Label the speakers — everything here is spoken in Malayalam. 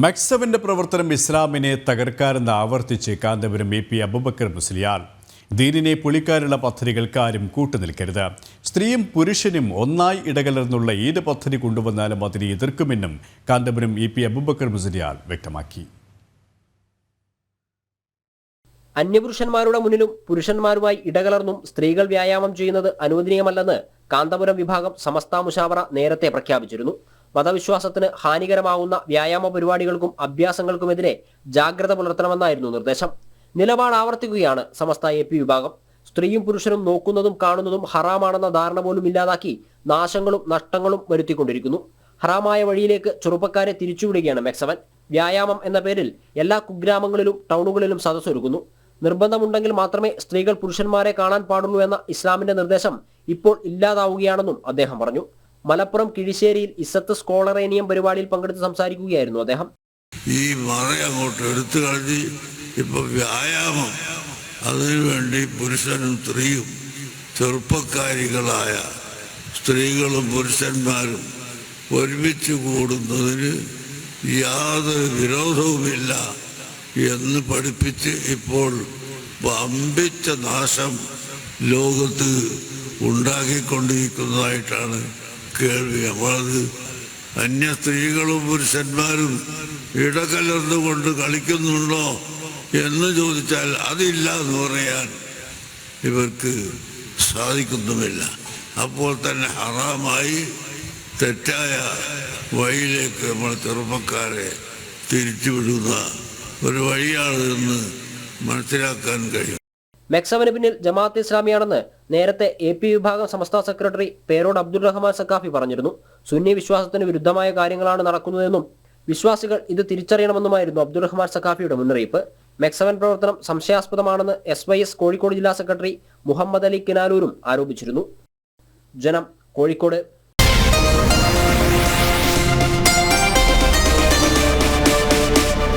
Speaker 1: മക്സവിന്റെ പ്രവർത്തനം ഇസ്ലാമിനെ തകർക്കാരെന്ന് ആവർത്തിച്ച് കാന്തപുരം EP അബൂബക്കർ മുസ്ലിയാർ. ദീനിനെ പൊളിക്കാനുള്ള പദ്ധതികൾക്ക് ആരും കൂട്ടുനിൽക്കരുത്. സ്ത്രീയും പുരുഷനും ഒന്നായി ഇടകലർന്നുള്ള ഏത് പദ്ധതി കൊണ്ടുവന്നാലും അതിനെ എതിർക്കുമെന്നും കാന്തപുരം EP അബൂബക്കർ മുസ്ലിയാർ വ്യക്തമാക്കി.
Speaker 2: അന്യപുരുഷന്മാരുടെ മുന്നിലും പുരുഷന്മാരുമായി ഇടകലർന്നും സ്ത്രീകൾ വ്യായാമം ചെയ്യുന്നത് അനുവദനീയമല്ലെന്ന് കാന്തപുരം വിഭാഗം സമസ്ത മുശാവറ നേരത്തെ പ്രഖ്യാപിച്ചിരുന്നു. മതവിശ്വാസത്തിന് ഹാനികരമാകുന്ന വ്യായാമ പരിപാടികൾക്കും അഭ്യാസങ്ങൾക്കുമെതിരെ ജാഗ്രത പുലർത്തണമെന്നായിരുന്നു നിർദ്ദേശം. നിലപാട് ആവർത്തിക്കുകയാണ് സമസ്ത EP വിഭാഗം. സ്ത്രീയും പുരുഷനും നോക്കുന്നതും കാണുന്നതും ഹറാമാണെന്ന ധാരണ പോലും ഇല്ലാതാക്കി നാശങ്ങളും നഷ്ടങ്ങളും വരുത്തിക്കൊണ്ടിരിക്കുന്നു. ഹറാമായ വഴിയിലേക്ക് ചെറുപ്പക്കാരെ തിരിച്ചുവിടുകയാണ് മെക്സവൻ. വ്യായാമം എന്ന പേരിൽ എല്ലാ കുഗ്രാമങ്ങളിലും ടൗണുകളിലും സദസ്സൊരുക്കുന്നു. നിർബന്ധമുണ്ടെങ്കിൽ മാത്രമേ സ്ത്രീകൾ പുരുഷന്മാരെ കാണാൻ പാടുള്ളൂ എന്ന ഇസ്ലാമിന്റെ നിർദ്ദേശം ഇപ്പോൾ ഇല്ലാതാവുകയാണെന്നും അദ്ദേഹം പറഞ്ഞു. മലപ്പുറം കിഴിശ്ശേരിയിൽ ഇസത്ത് സ്കോളറേനിയം പരിപാടിയിൽ പങ്കെടുത്ത് സംസാരിക്കുകയായിരുന്നു അദ്ദേഹം.
Speaker 3: ഈ മറ അങ്ങോട്ട് എടുത്തു കളഞ്ഞ് ഇപ്പൊ വ്യായാമം അതിനുവേണ്ടി പുരുഷനും സ്ത്രീയും ചെറുപ്പക്കാരികളായ സ്ത്രീകളും പുരുഷന്മാരും ഒരുമിച്ച് കൂടുന്നതിന് യാതൊരു വിരോധവുമില്ല എന്ന് പഠിപ്പിച്ച് ഇപ്പോൾ വമ്പിച്ച നാശം ലോകത്ത് ഉണ്ടാക്കിക്കൊണ്ടിരിക്കുന്നതായിട്ടാണ് കേൾവി. നമ്മളത് അന്യ സ്ത്രീകളും പുരുഷന്മാരും ഇടകലർന്നുകൊണ്ട് കളിക്കുന്നുണ്ടോ എന്ന് ചോദിച്ചാൽ അതില്ല എന്ന് പറയാൻ ഇവർക്ക് സാധിക്കുന്നുമില്ല. അപ്പോൾ തന്നെ ഹറാമായി തെറ്റായ വഴിയിലേക്ക് നമ്മൾ ചെറുപ്പക്കാരെ തിരിച്ചുവിടുന്ന ഒരു വഴിയാണ് എന്ന് മനസ്സിലാക്കാൻ കഴിയും.
Speaker 2: മെക്സവന് പിന്നിൽ ജമാഅത്ത് ഇസ്ലാമിയാണെന്ന് നേരത്തെ EP വിഭാഗം സമസ്ത സെക്രട്ടറി പേരോട് അബ്ദുൾ റഹ്മാൻ സക്കാഫി പറഞ്ഞിരുന്നു. സുന്നി വിശ്വാസത്തിന് വിരുദ്ധമായ കാര്യങ്ങളാണ് നടക്കുന്നതെന്നും വിശ്വാസികൾ ഇത് തിരിച്ചറിയണമെന്നുമായിരുന്നു അബ്ദുൾ റഹ്മാൻ സക്കാഫിയുടെ മുന്നറിയിപ്പ്. മെക്സവൻ പ്രവർത്തനം സംശയാസ്പദമാണെന്ന് SYS കോഴിക്കോട് ജില്ലാ സെക്രട്ടറി മുഹമ്മദ് അലി കിനാലൂരും ആരോപിച്ചിരുന്നു. ജനം, കോഴിക്കോട്.